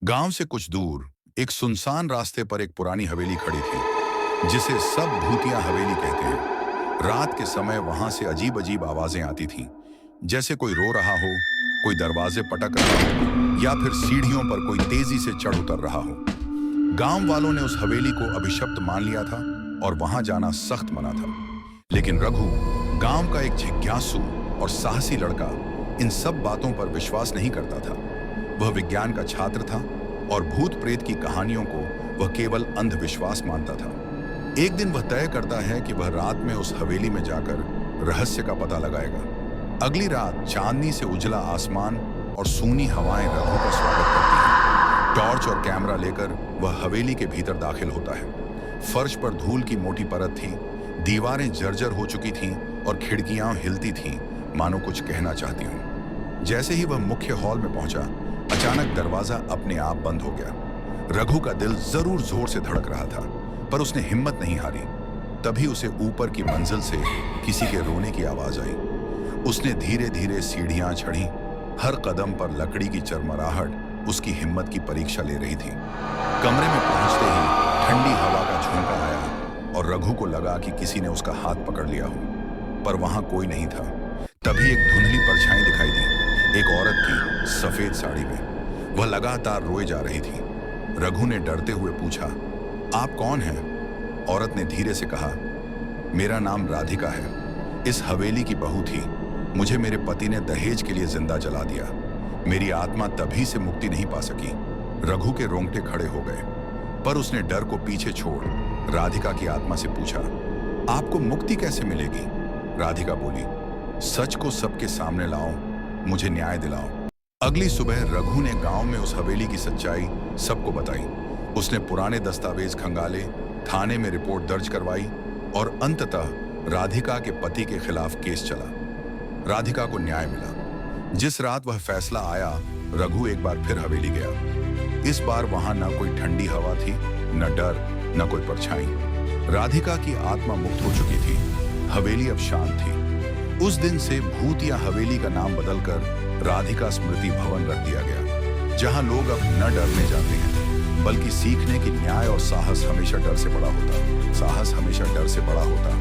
गांव से कुछ दूर एक सुनसान रास्ते पर एक पुरानी हवेली खड़ी थी, जिसे सब भूतिया हवेली कहते हैं। रात के समय वहां से अजीब अजीब आवाजें आती थीं, जैसे कोई रो रहा हो, कोई दरवाजे पटक रहा हो, या फिर सीढ़ियों पर कोई तेजी से चढ़ उतर रहा हो। गांव वालों ने उस हवेली को अभिशप्त मान लिया था और वहां जाना सख्त मना था। लेकिन रघु, गांव का एक जिज्ञासु और साहसी लड़का, इन सब बातों पर विश्वास नहीं करता था। वह विज्ञान का छात्र था और भूत प्रेत की कहानियों को वह केवल अंधविश्वास मानता था। एक दिन वह तय करता है कि वह रात में उस हवेली में जाकर रहस्य का पता लगाएगा। अगली रात चांदनी से उजला आसमान और सूनी हवाएं रघु का स्वागत करती हैं। टॉर्च और कैमरा लेकर वह हवेली के भीतर दाखिल होता है। फर्श पर धूल की मोटी परत थी, दीवारें जर्जर हो चुकी थीं और खिड़कियां हिलती थीं, मानो कुछ कहना चाहती हूं। जैसे ही वह मुख्य हॉल में पहुंचा, अचानक दरवाजा अपने आप बंद हो गया। रघु का दिल जरूर जोर से धड़क रहा था, पर उसने हिम्मत नहीं हारी। तभी उसे ऊपर की मंजिल से किसी के रोने की आवाज आई। उसने धीरे धीरे सीढ़ियां चढ़ी। हर कदम पर लकड़ी की चरमराहट उसकी हिम्मत की परीक्षा ले रही थी। कमरे में पहुंचते ही ठंडी हवा का झोंका आया और रघु को लगा कि किसी ने उसका हाथ पकड़ लिया हो, पर वहां कोई नहीं था। तभी एक धुंधली परछाई दिखाई दी, एक औरत की सफेद साड़ी में। वह लगातार रोए जा रही थी। रघु ने डरते हुए पूछा, आप कौन हैं? औरत ने धीरे से कहा, मेरा नाम राधिका है। इस हवेली की बहू थी। मुझे मेरे पति ने दहेज के लिए जिंदा जला दिया। मेरी आत्मा तभी से मुक्ति नहीं पा सकी। रघु के रोंगटे खड़े हो गए, पर उसने डर को पीछे छोड़ राधिका की आत्मा से पूछा, आपको मुक्ति कैसे मिलेगी? राधिका बोली, सच को सबके सामने लाओ, मुझे न्याय दिलाओ। अगली सुबह रघु ने गांव में उस हवेली की सच्चाई सबको बताई। उसने पुराने दस्तावेज खंगाले, थाने में रिपोर्ट दर्ज करवाई और अंततः राधिका के पति के खिलाफ केस चला। राधिका को न्याय मिला। जिस रात वह फैसला आया, रघु एक बार फिर हवेली गया। इस बार वहां न कोई ठंडी हवा थी, न डर, न कोई परछाई। राधिका की आत्मा मुक्त हो चुकी थी। हवेली अब शांत थी। उस दिन से भूतिया हवेली का नाम बदलकर राधिका स्मृति भवन रख दिया गया, जहां लोग अब न डरने जाते हैं, बल्कि सीखने की न्याय और साहस हमेशा डर से बड़ा होता।